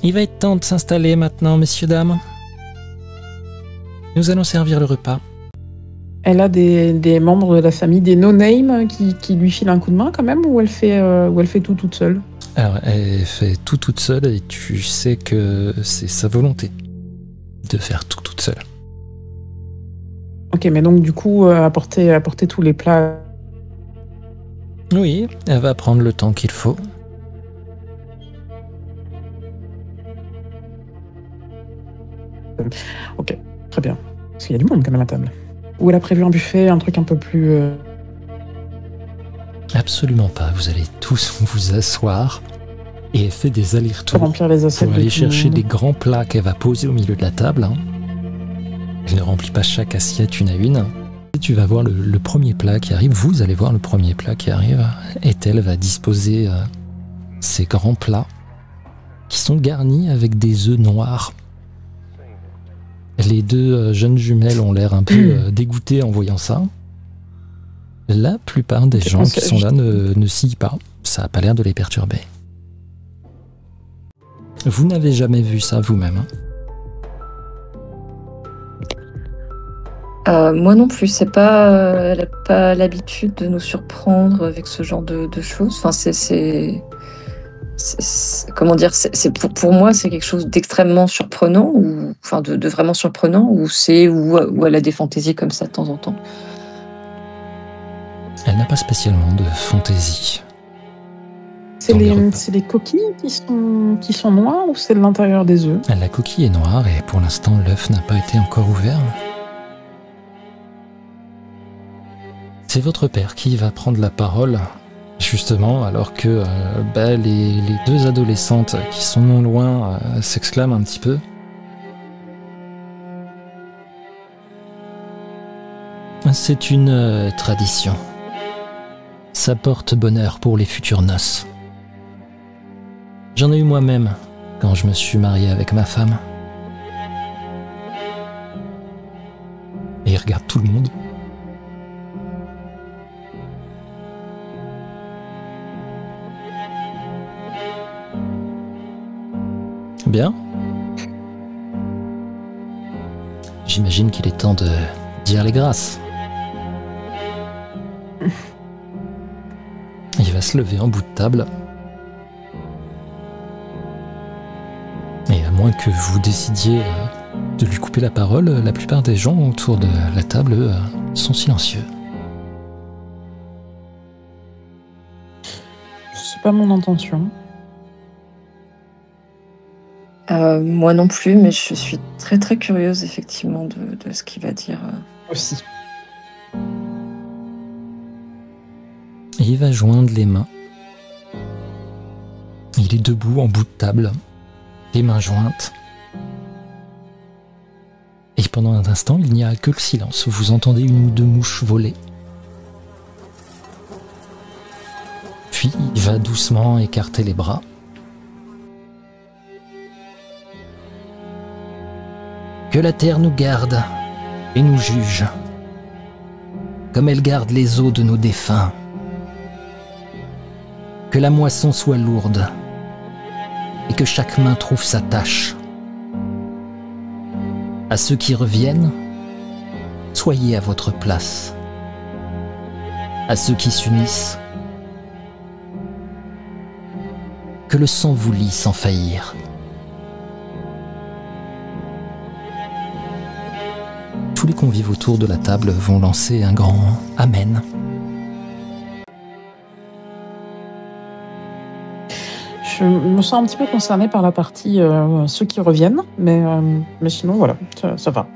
Il va être temps de s'installer maintenant, messieurs, dames. Nous allons servir le repas. Elle a des membres de la famille, des no-name qui lui filent un coup de main quand même, ou elle fait tout toute seule? Alors, elle fait tout toute seule et tu sais que c'est sa volonté de faire tout toute seule. Ok, mais donc du coup, apporter tous les plats. Oui, elle va prendre le temps qu'il faut. Ok, très bien. Parce qu'il y a du monde quand même à table. Ou elle a prévu un buffet, un truc un peu plus... Absolument pas. Vous allez tous vous asseoir et elle fait des allers-retours pour remplir les assiettes pour de aller tout le chercher monde. des grands plats qu'elle va poser au milieu de la table. Elle ne remplit pas chaque assiette une à une. Et tu vas voir le premier plat qui arrive. Vous allez voir le premier plat qui arrive. Ethel va disposer ces grands plats qui sont garnis avec des œufs noirs. Les deux jeunes jumelles ont l'air un peu dégoûtées en voyant ça. La plupart des gens qui sont là ne sillent pas. Ça n'a pas l'air de les perturber. Vous n'avez jamais vu ça vous-même, hein? Moi non plus, c'est pas, elle n'a pas l'habitude de nous surprendre avec ce genre de choses. Enfin, comment dire, pour moi, c'est quelque chose d'extrêmement surprenant, ou enfin de vraiment surprenant, ou où elle a des fantaisies comme ça de temps en temps. Elle n'a pas spécialement de fantaisie. C'est les coquilles qui sont noires ou c'est l'intérieur des œufs? La coquille est noire et pour l'instant l'œuf n'a pas été encore ouvert. C'est votre père qui va prendre la parole, justement, alors que les deux adolescentes qui sont non loin s'exclament un petit peu. C'est une tradition. Ça porte bonheur pour les futures noces. J'en ai eu moi-même quand je me suis marié avec ma femme. Et il regarde tout le monde. Bien. J'imagine qu'il est temps de dire les grâces. Il va se lever en bout de table. Et à moins que vous décidiez de lui couper la parole, la plupart des gens autour de la table, eux, sont silencieux. C'est pas mon intention. Moi non plus, mais je suis très très curieuse effectivement de ce qu'il va dire. Aussi. Et il va joindre les mains. Il est debout en bout de table, les mains jointes. Et pendant un instant, il n'y a que le silence. Vous entendez une ou deux mouches voler. Puis, il va doucement écarter les bras. Que la terre nous garde et nous juge, comme elle garde les os de nos défunts. Que la moisson soit lourde et que chaque main trouve sa tâche. À ceux qui reviennent, soyez à votre place. À ceux qui s'unissent, que le sang vous lie sans faillir. Tous les convives autour de la table vont lancer un grand « Amen ». Je me sens un petit peu concernée par la partie ceux qui reviennent, mais sinon, voilà, ça va.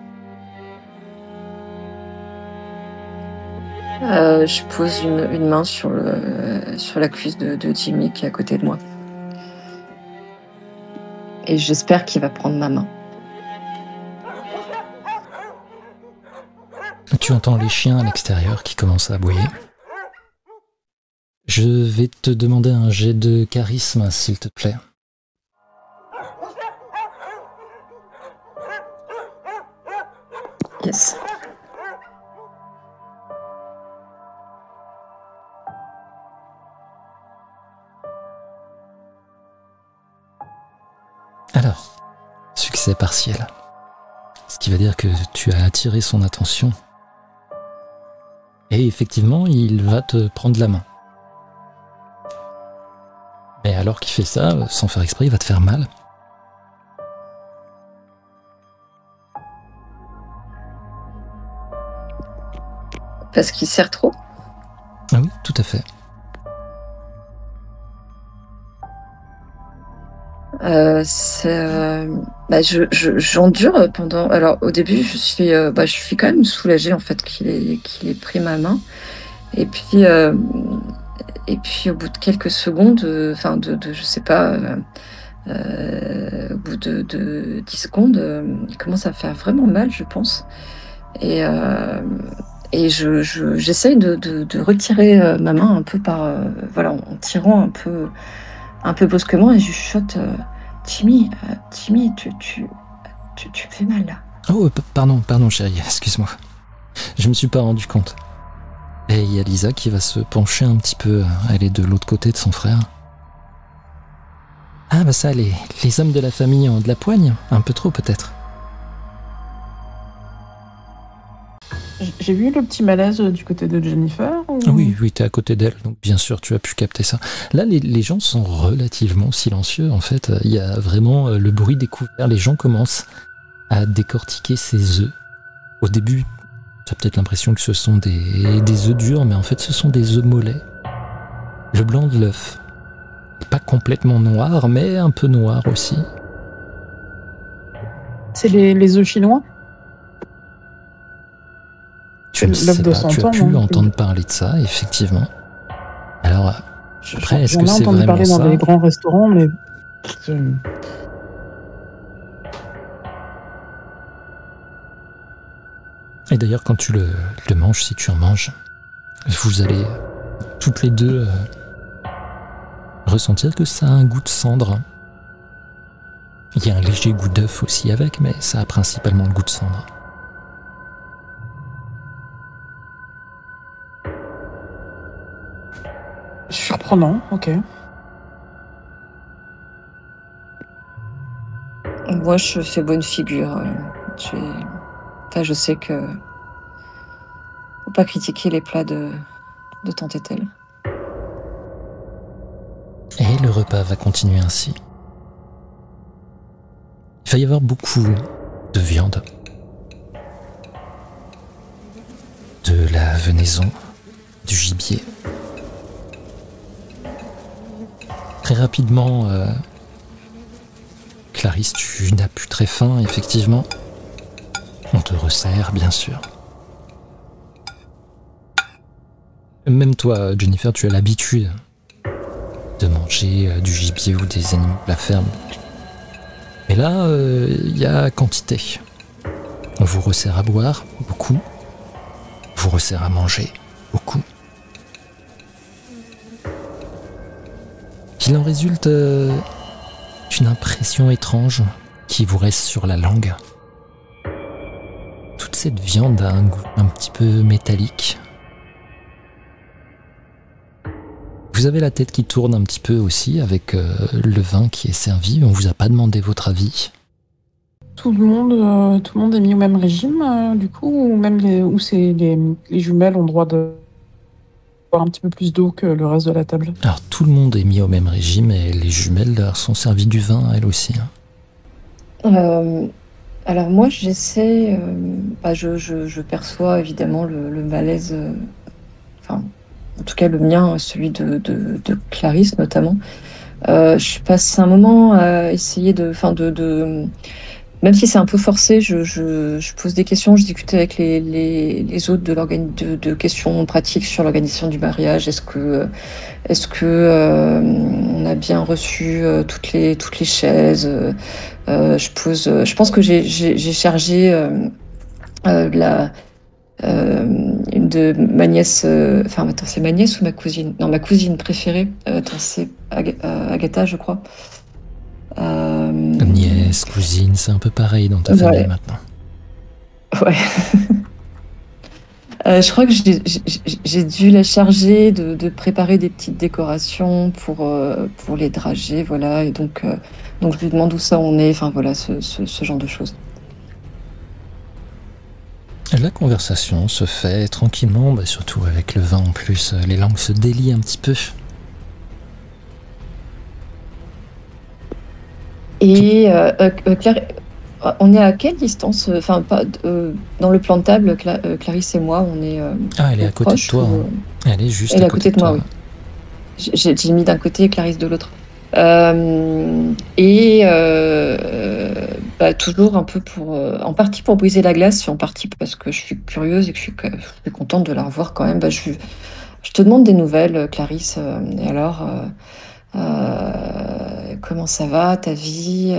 Je pose une main sur la cuisse de Jimmy qui est à côté de moi. Et j'espère qu'il va prendre ma main. Tu entends les chiens à l'extérieur qui commencent à aboyer. Je vais te demander un jet de charisme, s'il te plaît. Yes. Alors, succès partiel. Ce qui veut dire que tu as attiré son attention. Et effectivement, il va te prendre la main. Mais alors qu'il fait ça, sans faire exprès, il va te faire mal. Parce qu'il serre trop? Ah oui, tout à fait. J'endure pendant. Alors au début, je suis quand même soulagée en fait qu'il ait pris ma main. Et puis au bout de quelques secondes, je sais pas, au bout de 10 secondes, il commence à faire vraiment mal, je pense. Et j'essaye de retirer ma main un peu en tirant un peu brusquement, et je chuchote, Timmy, tu me fais mal là. Oh, pardon chérie, excuse-moi. Je me suis pas rendu compte. Et il y a Lisa qui va se pencher un petit peu, elle est de l'autre côté de son frère. Ah bah ça, les hommes de la famille ont de la poigne, un peu trop peut-être. J'ai vu le petit malaise du côté de Jennifer ou... Oui, t'es à côté d'elle, donc bien sûr tu as pu capter ça. Là, les gens sont relativement silencieux, en fait. Il y a vraiment le bruit des couverts. Les gens commencent à décortiquer ces œufs. Au début, tu as peut-être l'impression que ce sont des œufs durs, mais en fait ce sont des œufs mollets. Le blanc de l'œuf, pas complètement noir, mais un peu noir aussi. C'est les œufs chinois? Je ne sais pas, tu as pu entendre parler de ça, effectivement. Alors, après, est-ce que c'est vraiment ça? J'en ai entendu parler dans des grands restaurants, mais... Et d'ailleurs, quand tu le manges, si tu en manges, vous allez toutes les deux ressentir que ça a un goût de cendre. Il y a un léger goût d'œuf aussi avec, mais ça a principalement le goût de cendre. Surprenant, ok. Moi, je fais bonne figure. Je sais que faut pas critiquer les plats de tante Ethel. Et le repas va continuer ainsi. Il va y avoir beaucoup de viande, de la venaison, du gibier. Très rapidement, Clarisse, tu n'as plus très faim, effectivement. On te resserre, bien sûr. Même toi, Jennifer, tu as l'habitude de manger du gibier ou des animaux de la ferme. Mais là, il y a quantité. On vous resserre à boire, beaucoup. On vous resserre à manger, beaucoup. Il en résulte une impression étrange qui vous reste sur la langue. Toute cette viande a un goût un petit peu métallique. Vous avez la tête qui tourne un petit peu aussi avec le vin qui est servi. On vous a pas demandé votre avis. Tout le monde est mis au même régime, du coup, ou même les jumelles ont droit de boire un petit peu plus d'eau que le reste de la table? Alors tout le monde est mis au même régime et les jumelles leur sont servies du vin, elles aussi. Alors moi j'essaie, je perçois évidemment le malaise, en tout cas le mien, celui de Clarisse notamment. Je passe un moment à essayer de même si c'est un peu forcé, je pose des questions, je discute avec les autres de questions pratiques sur l'organisation du mariage. Est-ce que on a bien reçu toutes les chaises? Je pense que j'ai chargé une de ma nièce, enfin attends, c'est ma nièce ou ma cousine? Non, ma cousine préférée, attends, c'est Agatha, je crois. Nièce, cousine, c'est un peu pareil dans ta famille maintenant. Ouais. Je crois que j'ai dû la charger de préparer des petites décorations pour les dragées, voilà. Et donc je lui demande où ça en est, enfin voilà, ce genre de choses. La conversation se fait tranquillement, surtout avec le vin en plus, les langues se délient un petit peu. Et Claire, on est à quelle distance? Enfin, pas dans le plan de table, Clarisse et moi, on est. Elle est à côté de toi. Elle est juste elle est à côté de moi, toi. Oui. J'ai mis d'un côté et Clarisse de l'autre. Toujours un peu en partie pour briser la glace, et en partie parce que je suis curieuse et que je suis contente de la revoir quand même. Je te demande des nouvelles, Clarisse. Et alors, comment ça va, ta vie?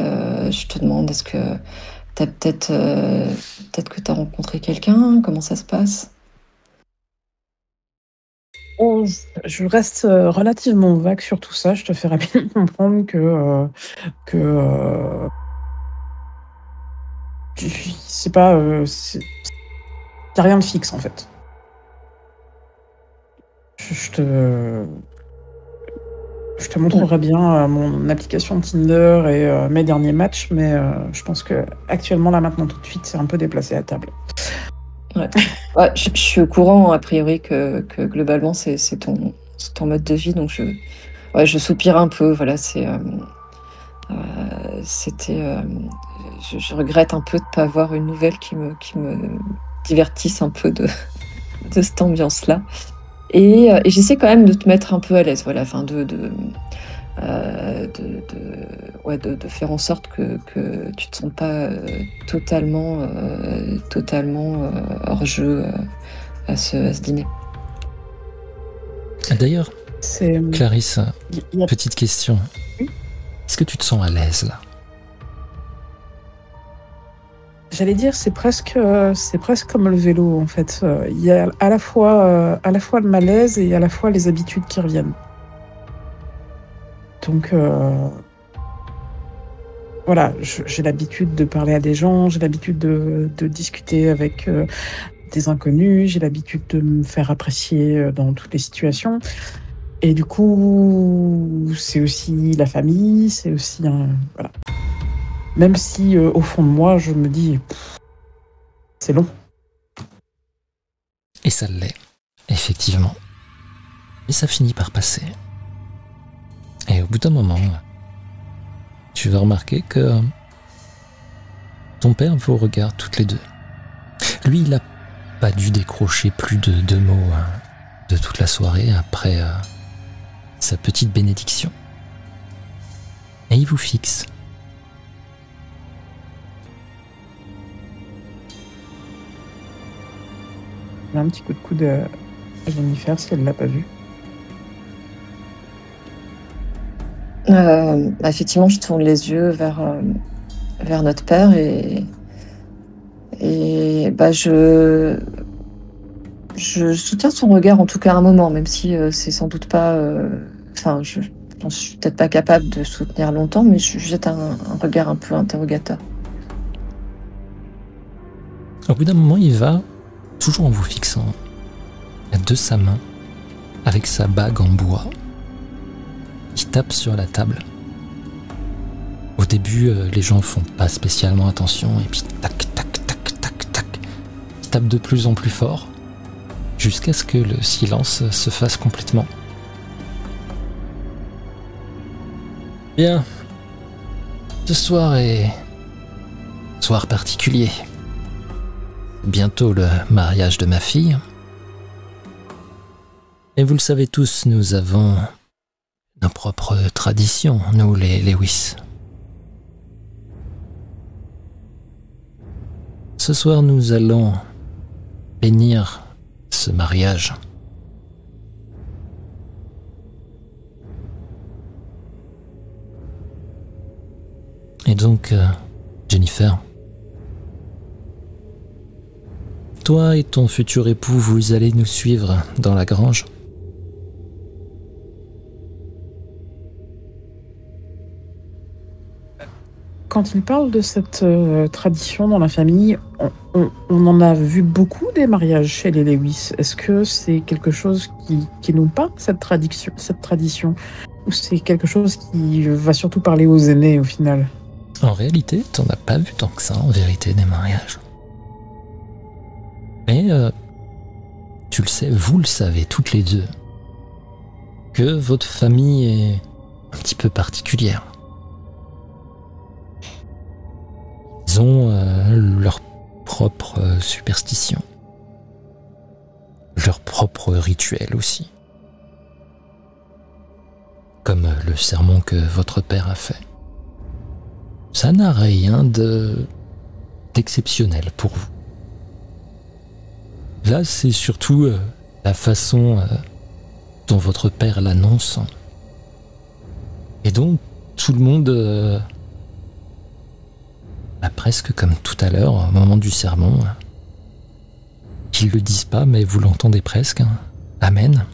Je te demande, est-ce que t'as peut-être que tu as rencontré quelqu'un? Comment ça se passe? Je reste relativement vague sur tout ça. Je te fais rapidement comprendre que c'est pas, il n'y a rien de fixe en fait. Je te montrerai bien mon application Tinder et mes derniers matchs, mais je pense que actuellement là maintenant tout de suite c'est un peu déplacé à table. Ouais, je suis au courant a priori que globalement c'est ton mode de vie, donc je soupire un peu. Voilà, je regrette un peu de pas avoir une nouvelle qui me divertisse un peu de cette ambiance-là. Et j'essaie quand même de te mettre un peu à l'aise, voilà, enfin de faire en sorte que tu te sens pas totalement hors jeu à ce dîner. D'ailleurs, Clarisse, petite question. Est-ce que tu te sens à l'aise là? J'allais dire, c'est presque comme le vélo en fait. Il y a à la fois le malaise et à la fois les habitudes qui reviennent. Donc voilà, j'ai l'habitude de parler à des gens, j'ai l'habitude de discuter avec des inconnus, j'ai l'habitude de me faire apprécier dans toutes les situations. Et du coup, c'est aussi la famille, c'est aussi voilà. Même si au fond de moi, je me dis, c'est long. Et ça l'est, effectivement. Et ça finit par passer. Et au bout d'un moment, tu vas remarquer que ton père vous regarde toutes les deux. Lui, il n'a pas dû décrocher plus de 2 mots de toute la soirée après sa petite bénédiction. Et il vous fixe. Je mets un petit coup de coude à Jennifer si elle ne l'a pas vu. Effectivement, je tourne les yeux vers notre père et je soutiens son regard en tout cas un moment, même si c'est sans doute pas. Je suis peut-être pas capable de soutenir longtemps, mais je jette un regard un peu interrogateur. Au bout d'un moment, il va, toujours en vous fixant, de sa main, avec sa bague en bois, il tape sur la table. Au début, les gens font pas spécialement attention, et puis tac, tac, tac, tac, tac, il tape de plus en plus fort, jusqu'à ce que le silence se fasse complètement. Bien, ce soir est soir particulier. Bientôt le mariage de ma fille. Et vous le savez tous, nous avons nos propres traditions, nous les Lewis. ce soir, nous allons bénir ce mariage. Et donc, Jennifer, toi et ton futur époux, vous allez nous suivre dans la grange. Quand il parle de cette tradition dans la famille, on en a vu beaucoup des mariages chez les Lewis. Est-ce que c'est quelque chose qui nous parle, cette tradition, ou c'est quelque chose qui va surtout parler aux aînés au final? En réalité, t'en as pas vu tant que ça, en vérité, des mariages. Mais tu le sais, vous le savez toutes les deux, que votre famille est un petit peu particulière. Ils ont leur propre superstition, leur propre rituel aussi. Comme le sermon que votre père a fait. Ça n'a rien d'exceptionnel pour vous. Là, c'est surtout la façon dont votre père l'annonce. Et donc, tout le monde... presque comme tout à l'heure, au moment du sermon, qu'ils le disent pas, mais vous l'entendez presque. Amen.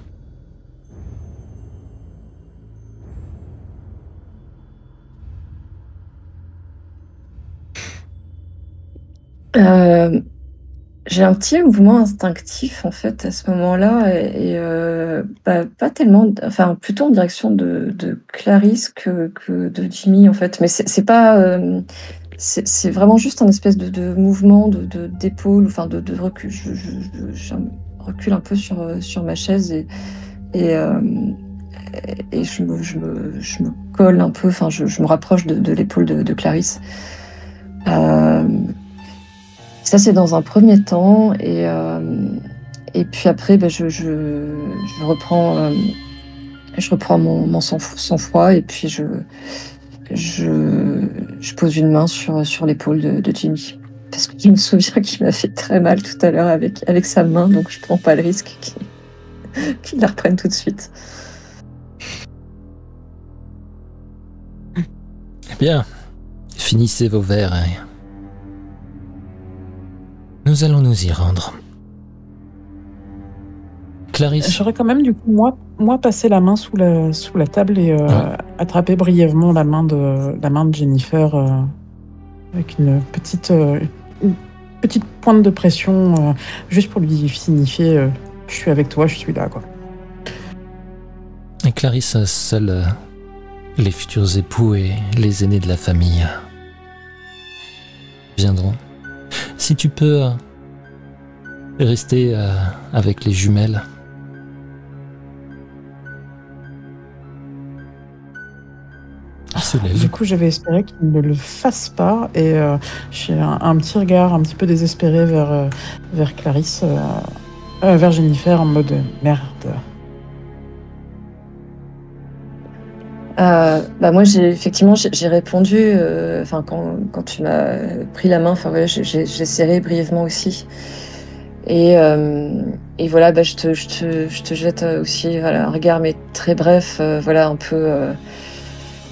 J'ai un petit mouvement instinctif en fait à ce moment-là et pas tellement, enfin plutôt en direction de Clarisse que de Jimmy en fait, mais c'est pas... C'est vraiment juste un espèce de mouvement d'épaule, enfin de recul. Je recule un peu sur ma chaise et je me colle un peu, enfin je me rapproche de l'épaule de Clarisse. Ça c'est dans un premier temps et puis après je reprends mon sang-froid et puis je pose une main sur l'épaule de Jimmy. Parce que je me souviens qu'il m'a fait très mal tout à l'heure avec sa main, donc je prends pas le risque qu'il la reprenne tout de suite. Eh bien, finissez vos verres et nous allons nous y rendre. Clarisse. J'aurais quand même du coup moi passer la main sous la table et attraper brièvement la main de Jennifer avec une petite pointe de pression juste pour lui signifier je suis avec toi, je suis là quoi. Et Clarisse, seuls les futurs époux et les aînés de la famille viendront. Si tu peux rester avec les jumelles. Du coup, j'avais espéré qu'il ne le fasse pas et j'ai un petit regard un petit peu désespéré vers Clarisse, vers Jennifer en mode merde. Moi j'ai répondu quand tu m'as pris la main, j'ai serré brièvement aussi et voilà, je te jette aussi un regard mais très bref,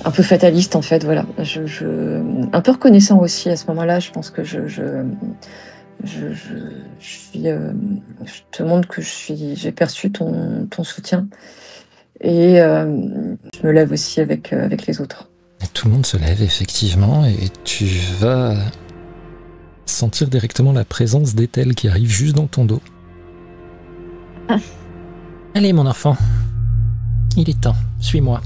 un peu fataliste en fait, voilà. Un peu reconnaissant aussi à ce moment-là. Je pense que je te montre que j'ai perçu ton soutien et je me lève aussi avec les autres. Et tout le monde se lève effectivement et tu vas sentir directement la présence d'Ethel qui arrive juste dans ton dos. Allez mon enfant, il est temps, suis-moi.